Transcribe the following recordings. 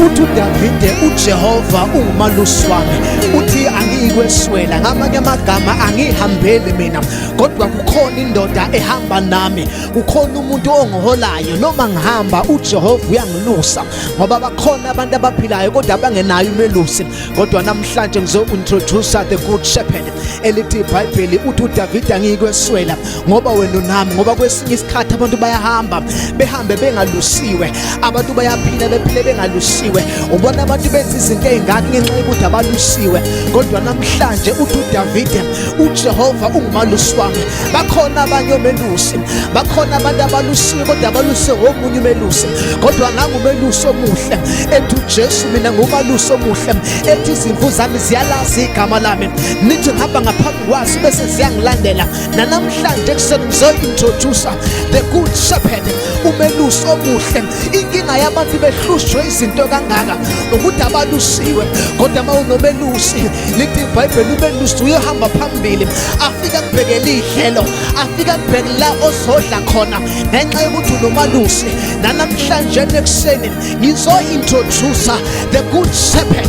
uthi uDavide uJehova ungumalusi wami, uthi angiyikweswela, ngamanye amagama angihambeli mina kodwa kukhona indoda ehamba nami, kukhona umuntu ongiholayo noma ngihamba uJehova uyangilusa, ngoba bakhona abantu abaphilayo kodwa abangenayo umelusi. Kodwa namhlanje ngizo-introduce the good shepherd elithi iBhayibheli uthi uDavide angiyikweswela ngoba wena unami, ngoba kwesinye isikhathi abantu bayahamba behambe bengalusiwe, abantu bayaphila bephile bengalusiwe, ubona abantu benza izinto ey'ngaki ngenxa yokuthi abalusiwe. Kodwa namhlanje uthi uDavide uJehova ungumalusi wami. Bakhona abanye omelusi, bakhona abantu abalusiwe kodwa abalusiwe ngomunye umelusi, kodwa nangumelusi omuhle, ethi uJesu mina ngumalusi omuhle, ethi izimvu zami ziyalazi igama lami, nithi ngihamba ngaphambi kwazo bese ziyangilandela. Nanamhlanje ekuseni ngizo-introduce the good shepherd, umelusi omuhle. Inkinga yabantu behlushwe izinto kangaka ukuthi abalusiwe, kodwa uma unomelusi, lithi iBhayibheli umelusi uyohamba phambili, afika kubhekela ihlelo, afika kubhekela la ozodla khona ngenxa yokuthi unomalusi. Nanamhlanje ekuseni ngizo-introduce the good shepherd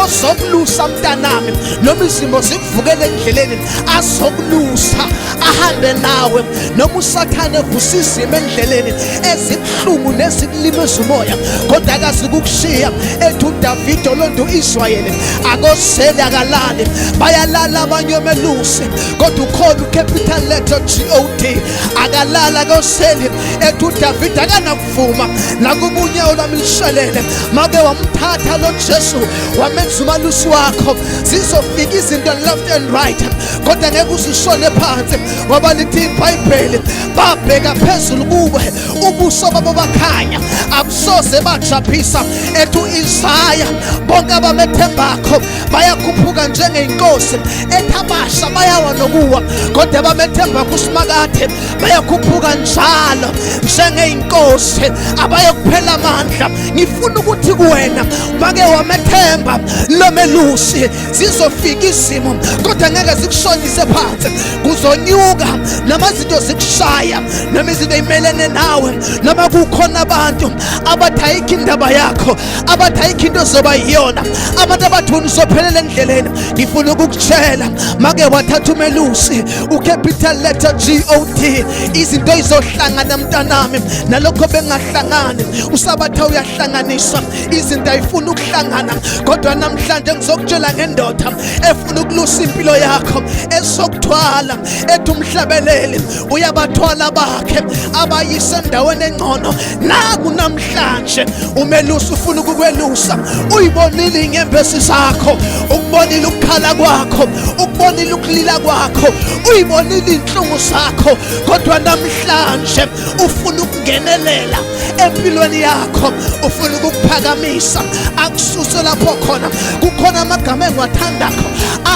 ozokulusa mntanami, noma izimo zikuvukele endleleni azokulusa, ahambe nawe noma usathane evusa izimo endleleni ezibuhlungu nezikulimaza umoya, kodwa akazikukushiya. Ethi uDavide olonda u-Israyeli akosele akalali, bayalala abanye omelusi kodwa ukhona ucapital letter G-O-D, akalala akosele. Ethi uDavide akanakuvuma nakubunye olwamishelele, make wamthatha lo Jesu wamenza umalusi wakho. Zizofika izinto left and right kodwa ngeke uzishone phansi, ngoba lithi iBhayibheli babheka phezulu kuwe ubuso babo bakhanya abusoze bajaphisa. Ethi u-Isaya bonke abamethembakho bayakhuphuka njengeyinkosi, ethi abasha bayawa nokuwa kodwa abamethembakho uSimakade bayakhuphuka njalo njengeyinkosi abayokuphela amandla. Ngifuna ukuthi kuwena make wamethemba lo melusi, zizofika izimo kodwa ngeke zikushonise phansi, kuzonyuka noma izinto zikushaya, noma izinto ey'melene nawe, noma kukhona abantu abathi ayikho indaba yakho, abathi ayikho into zoba yiyona, abantu abathi wena uzophelela endleleni. Ngifuna ukukutshela make wathatha umelusi ucapital letter G-O-D, izinto ey'zohlangana mntanami nalokho bengahlangani. Usabatha uyahlanganisa izinto ayifuna ukuhlangana, kodwa namhlanje ngizokutshela ngendoda efuna ukulusa impilo yakho, esokuthwala, ethi umhlabeleli uyabathwala bakhe abayise endaweni engcono. Naku namhlanje umelusi ufuna ukukwelusa, uyibonile inyembezi zakho, ukubonile ukukhala kwakho, ukubonile ukulila kwakho, uyibonile inhlungu zakho, kodwa namhlanje ufuna ukungenelela empilweni yakho, ufuna ukukuphakamisa, akususe lapho khona. Kukhona amagama engiwathandakho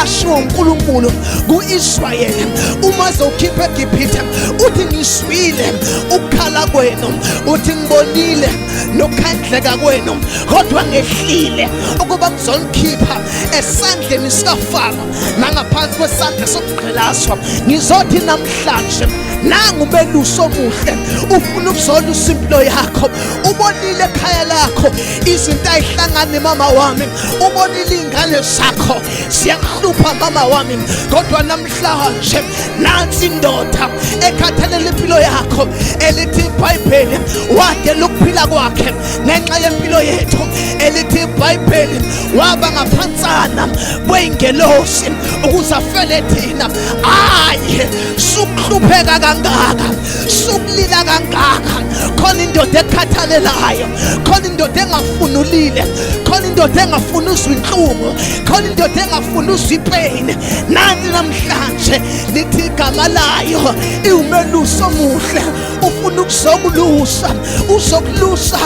ashiwo uNkulunkulu ku-Israyeli uma ezokhipha eGibhithe, uthi ngiswile ukukhala kwenu, uthi ngibonile nokukhandleka kwenu, kodwa ngehlile ukuba ngizonikhipha esandleni sikaFaro nangaphansi kwesandla sokugqilaswa. Ngizothi namhlanje nangu umelusi omuhle ufuna ukuzolusa impilo yakho. Ubonile ekhaya lakho izinto ay'hlangane mama wami, ubonile iy'ngane zakho ziyakuhlupha mama wami, kodwa namhlanje nansi indoda ekhathalela impilo yakho, elithi iBhayibheli wadela ukuphila kwakhe ngenxa yempilo yethu, elithi iBhayibheli waba ngaphansana kwey'ngelosi ukuze afele thina. Ayi, sukuhlupheka kangaka, sukulila kangaka, khona indoda ekhathalelayo, khona indoda engafuni ulile, khona indoda engafuni uzwa inhlungu, khona indoda engafuni uzwa ipain. Nanti namhlanje lithi igama layo iwumelusi omuhle, ufuna ukuzokulusa, uzokulusa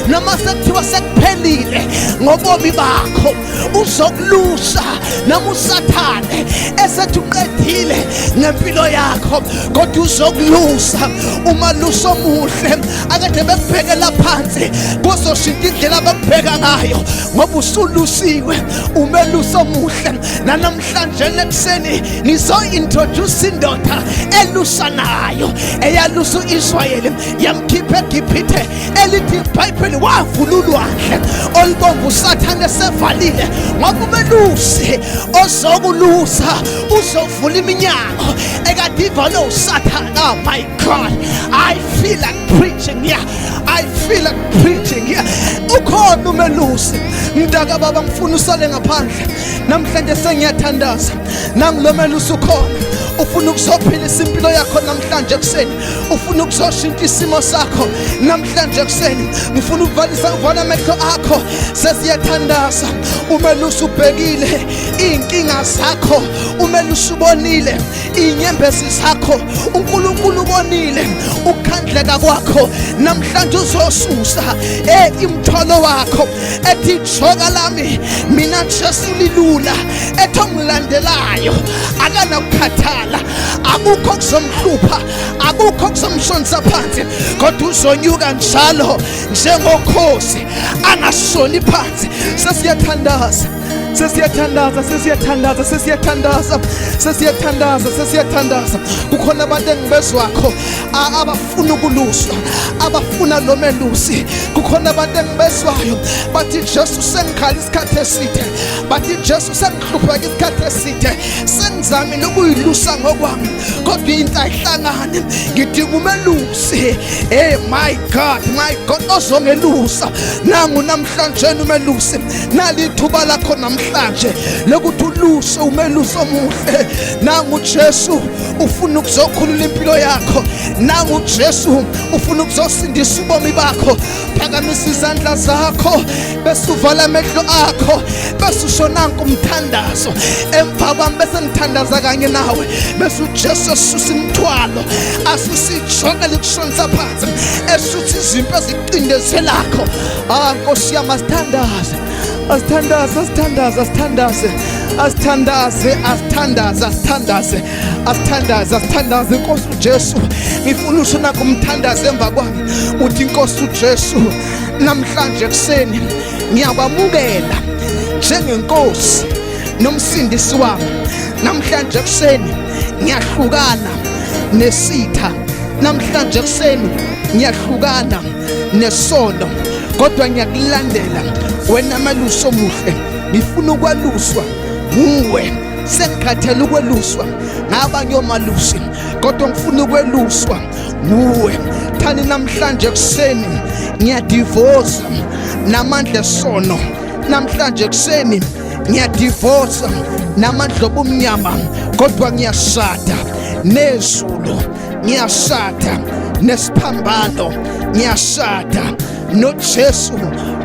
noma sekuthiwa sekuphelile ngobomi bakho, uzokulusa noma usathane esethi uqedile ngempilo yakho, kodwa uzokulusa. Umalusi omuhle akade bekubhekela phansi kuzoshintsha indlela abakubheka ngayo, ngoba usulusiwe. Umelusi umeluso muhle. Nanamhlanje lekuseni ngizo-introduce indoda elusanayo eyalusa u-Israyeli yamkhipha eGibhithe, elithi iBhayibheli wavula ulwandle olubomvu uSathane esevalile. Ngoba umelusi ozokulusa uzovula iminyango ekade ivalwe uSathane. Oh my God, I feel like preaching here. I feel like preaching here. Ukhona umelusi mntaka baba, ngifuna usale ngaphandle namhlanje sengiyathandaza. Nangulo melusi ukhona, ufuna ukuzophilisa impilo yakho namhlanje ekuseni, ufuna ukuzoshintsha isimo sakho namhlanje ekuseni, ngifuna ukuvala amehlo akho. Sesiyathandaza, umelusi ubhekile iy'nkinga zakho, umelusi ubonile iy'nyembezi zakho, uNkulunkulu ubonile ukukhandleka kwakho. Namhlanje uzosusa imthwalo wakho, ethi joka lami mina Jesu lilula, ethi ongilandelayo akanakukhathala, akukho kuzomhlupha, akukho kuzomshonisa phansi, kodwa uzonyuka njalo njengokhosi angashoni phansi. Sesiyathandaza, sesiyathandaza, sesiyathandaza, sesiyathandaza, sesiyathandaza, sesiyathandaza. Kukhona abantu engibezwakho abafuna ukuluswa, abafuna lo melusi. Kukhona abantu engibezwayo bathi Jesu sengikhala isikhathi eside, bathi Jesu sengihlupheka isikhathi eside, sengizamile ukuyilusa ngokwami kodwa into ayihlangane. Ngidinga umelusi, my God, my God, ozongelusa. Nangu namhlanje umelusi, nalithuba lakho namhlanje lokuthi uluse umelusi omuhle. Nangu Jesu ufuna ukuzokhulula impilo yakho, nangu Jesu ufuna ukuzosindisa ubomi bakho. Phakamisa izandla zakho bese uvala amehlo akho, bese usho nanku umthandazo emva kwami, bese ngithandaza kanye nawe. Bese uJesu asusa imithwalo, asusa ijonga likushonisa phansi, esuthi izimpi ezikucindezelakho. Nkosi yami, asithandaze, asithandaze, asithandaze, asithandaze, asithandaze, asithandaze, asithandaze, asithandaze, asithandaze. Nkosi uJesu, ngifuna usho nanku umthandazo emva kwami, uthi Nkosi uJesu, namhlanje ekuseni ngiyabamukela njengenkosi nomsindisi wami. Namhlanje ekuseni ngiyahlukana nesitha, namhlanje ekuseni ngiyahlukana nesono, kodwa ngiyakulandela wena melusi omuhle. Ngifuna ukweluswa nguwe, sengikhathele ukweluswa ngabanye omalusi, kodwa ngifuna ukweluswa nguwe. Thani namhlanje ekuseni ngiyadivosa namandla esono, namhlanje ekuseni ngiyadivosa namandla obumnyama, kodwa ngiyashada nezulu, ngiyashada nesiphambano, ngiyashada noJesu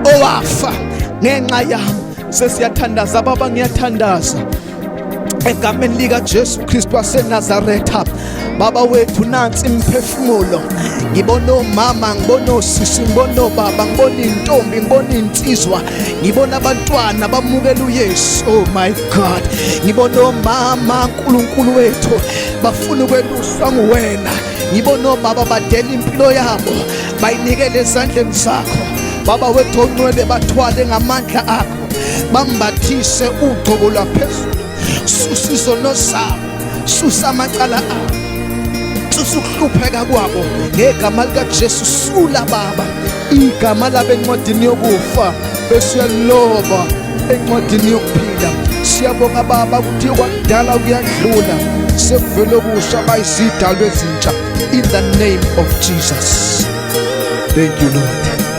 owafa ngenxa yami. Sesiyathandaza baba, ngiyathandaza egameni lika Jesu Kristu waseNazaretha. Baba wethu, nansi imphefumulo, ngibona omama, ngibona osisi, ngibona obaba, ngibona intombi, ngibona insizwa, ngibona abantwana bamukela uYesu. Oh my God, ngibona omama, uNkulunkulu wethu, bafuna ukweluswa nguwena. Ngibona obaba badela impilo yabo bayinikele ezandleni zakho. Baba wethu ongcwele, bathwale ngamandla akho, bambathise ugcobo lwaphezulu. Susa izono zabo, susa amacala abo, susa ukuhlupheka kwabo ngegama likaJesu. Sula baba igama labo encwadini yokufa, besiyaloba encwadini yokuphila. Siyabonga baba ukuthi kwakudala kuyadlula, sekuvele okusha bayizidalwa ezintsha. In the name of Jesus. Thank you, Lord.